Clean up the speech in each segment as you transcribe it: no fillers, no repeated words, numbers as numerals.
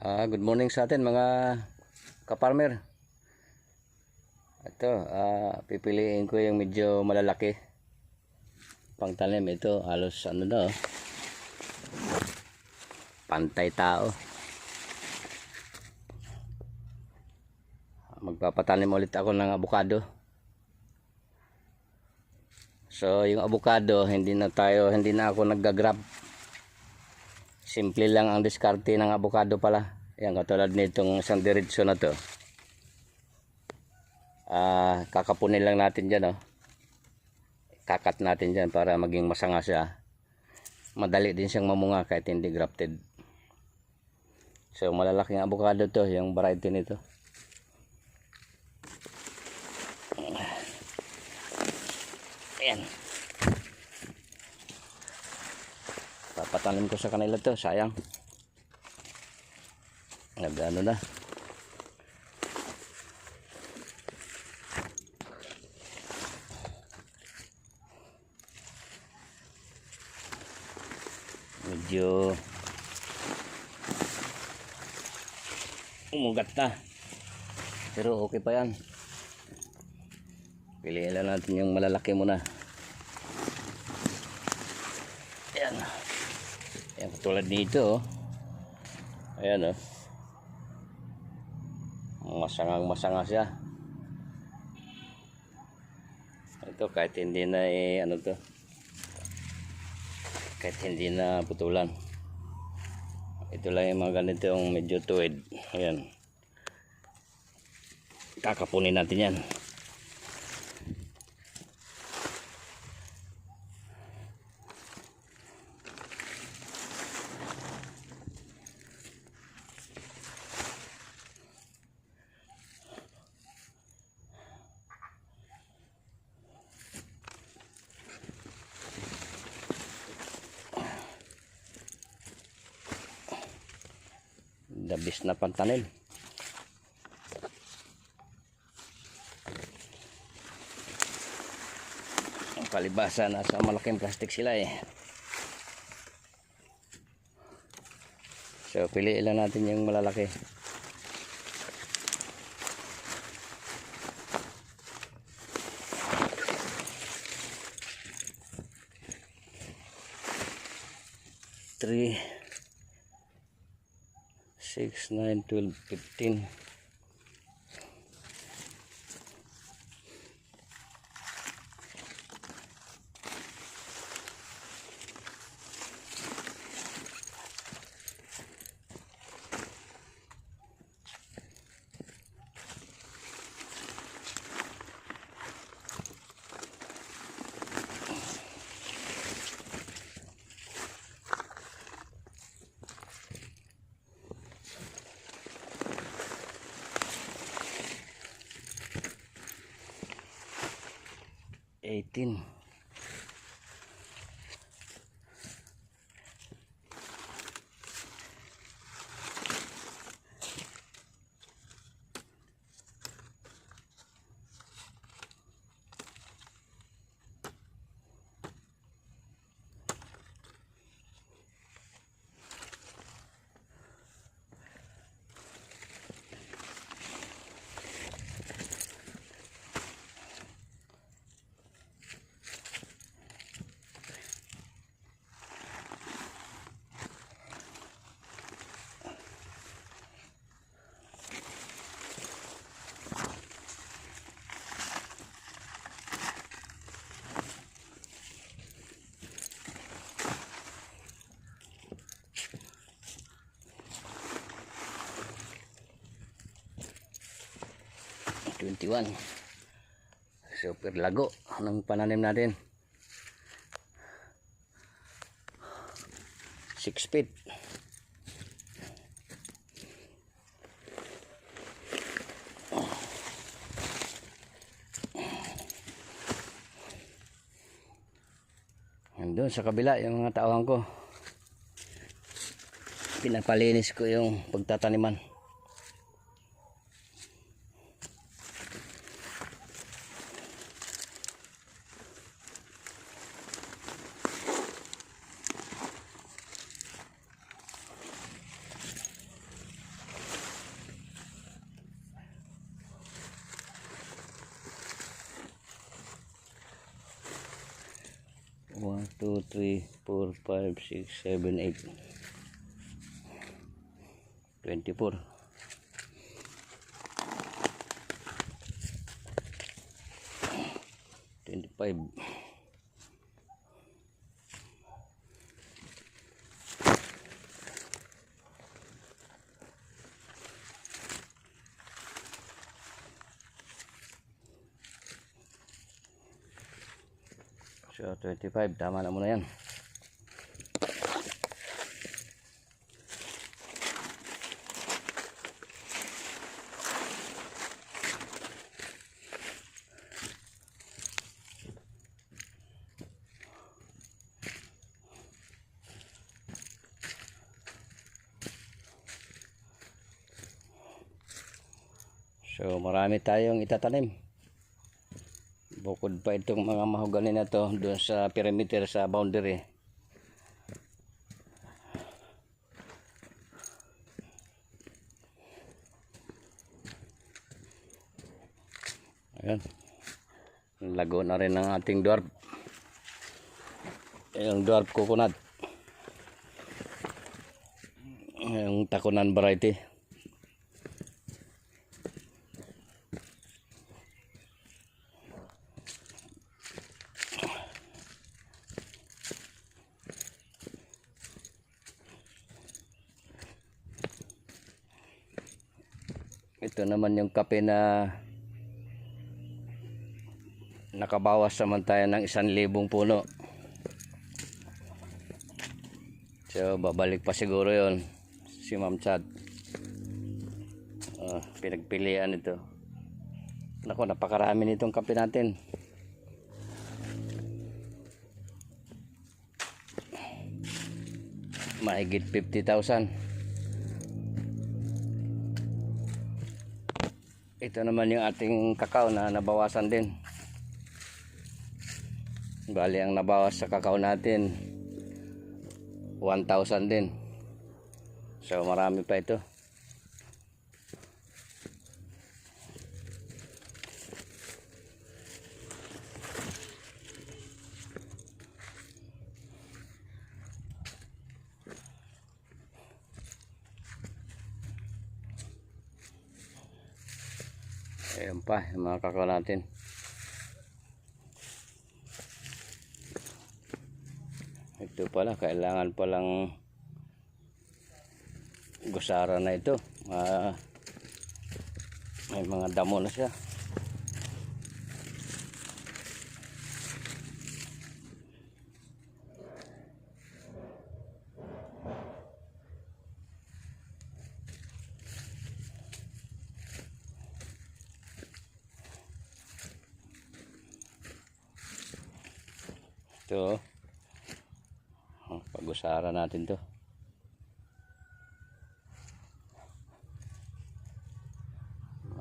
Good morning sa atin mga kaparmer. Ito, pipiliin ko yung medyo malalaki pang tanim. Ito, halos ano na, pantay tao. Magpapatanim ulit ako ng abukado. So, yung abukado, hindi na ako nagga-grab. Simple lang ang diskarte ng abukado pala. Yan, katulad nitong isang diretso na to. Kakapunin lang natin dyan, kakat natin dyan para maging masanga siya. Madali din siyang mamunga kahit hindi grafted. So, malalaking abukado to, yung variety nito. Ayan. Papatanim ko sa kanila to, sayang. Ano na. Medyo umugat na. Pero okay pa yan. Piliin lang natin yung malalaki muna. Ayan. Ayan, katulad nito, ayan, masanga siya. Ito kahit hindi na kahit hindi na putulan. Ito lang yung mga ganitong medyo tuwid. Ayan, kakapunin natin yan. Dabis na pantanim. Ang palibasa nasa malaking plastic sila So piliin lang natin yung malalaki. Three 6, 9, 12, 15. Super lago ng pananim natin. 6 feet. Doon sa kabila yung mga tauhan ko, pinapalinis ko yung pagtataniman. 1, 2, 3, 4, 5, 6, 7, 8. 24. Five. So 25, tama na muna yan. So marami tayong itatanim. Bukod pa itong mga mahogani na to doon sa perimeter sa boundary. Ayan. Lago na rin ng ating dwarf. Yung dwarf coconut. Yung takunan variety. Ito naman yung kape na nakabawas naman tayo ng 1,000 puno. So babalik pa siguro yon si Ma'am Chad. Pinagpilian ito. Naku, napakarami nitong kape natin. Mahigit 50,000. Ito naman yung ating kakao na nabawasan din. Bali ang nabawas sa kakao natin 1,000 din. So marami pa ito. Ayan pa yung mga kakao natin. Ito pala, kailangan palang gusara na ito. May mga damo na siya. Ito, pag-usara natin to.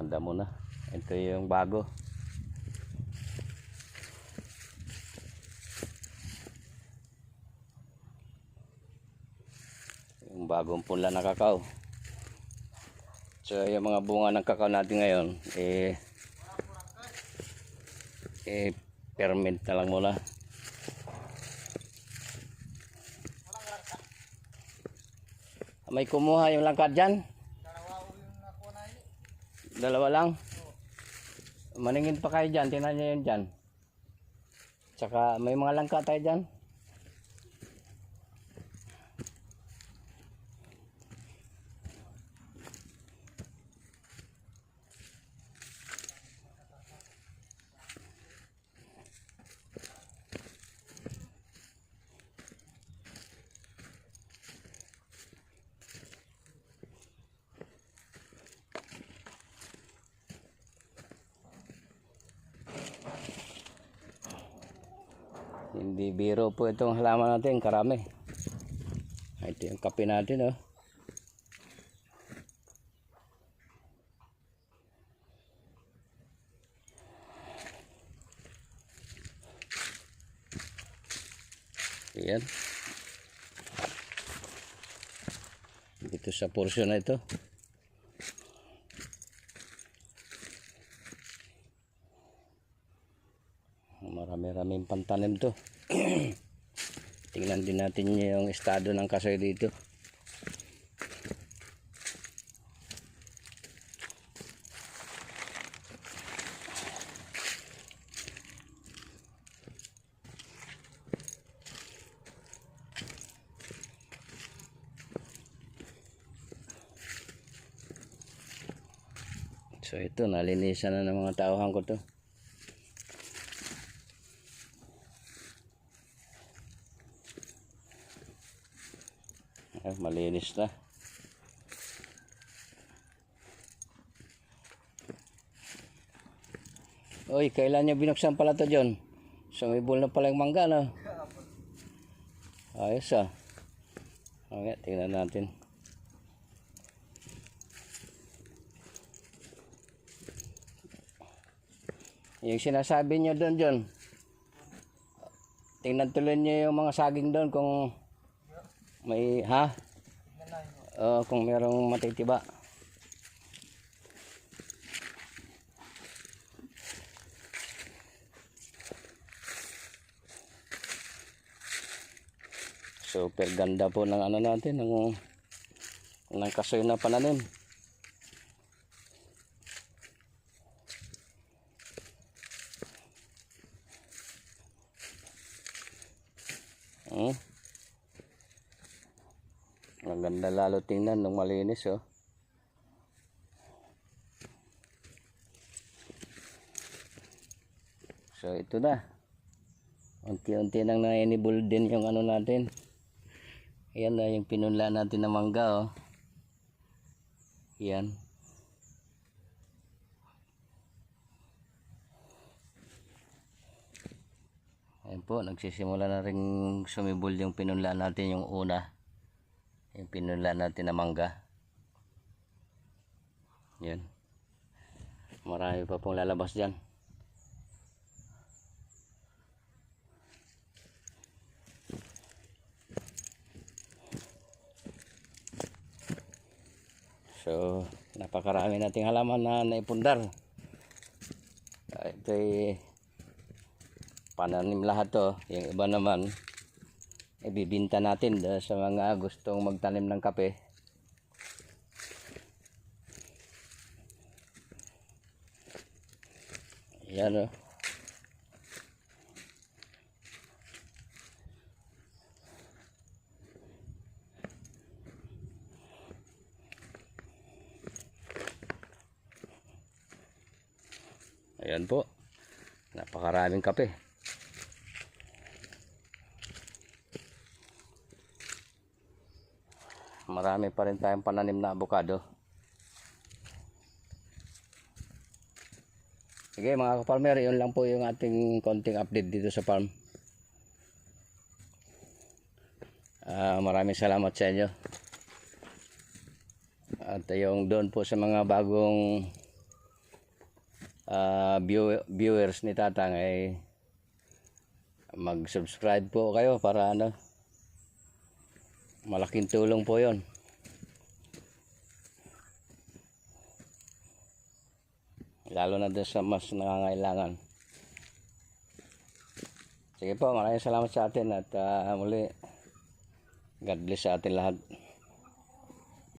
Handa mo na. Ito yung bago. Yung bagong punla na kakao. So yung mga bunga ng kakao natin ngayon, ferment na lang muna. May kumuha yung langkad dyan? Dalawa lang? Maningin pa kayo dyan, tingnan nyo yun dyan. Tsaka may mga langka tayo dyan. Hindi biro po itong halaman natin, karami. Ito yung kape natin, oh. Ayan. Dito sa portion na ito. Marami-raming pantanim to. Tingnan din natin yung estado ng kasoy dito. So ito, nalinisan na ng mga tauhan ko to. Malinis na. Oy, kailan niya binuksan pala to, John? Sumibol na pala yung mangga, no? Ayos ah. Okay, tingnan natin. Yung sinasabi niyo doon, John, tingnan tuloy niyo yung mga saging doon kung may, ha? Kung merong matitiba. Super ganda po ng ano natin, ng kasoy na pananim. Maganda lalo tingnan nung malinis, oh. So ito na. Unti-unti nang na-enable din yung ano natin. Ayan na yung pinunla natin na mangga, oh. Yan. Ayan po, nagsisimula na rin sumibol yung pinunla natin yung una. Yung pinunla natin na mangga. Yan. Marami pa pong lalabas dyan. So, napakarami nating halaman na naipundar. Ito'y pananim lahat to. Yung iba naman, ibibinta natin sa mga gustong magtanim ng kape. Yan, oh. Ayan po, napakaraming kape. Marami pa rin tayong pananim na avocado. Sige mga ka-farmer, yun lang po yung ating konting update dito sa farm. Maraming salamat sa inyo. At yung doon po sa mga bagong viewers ni Tatang ay mag-subscribe po kayo para ano, malaking tulong po yon. Lalo na doon sa mas nangangailangan. Sige po, maraming salamat sa atin at muli God bless sa atin lahat.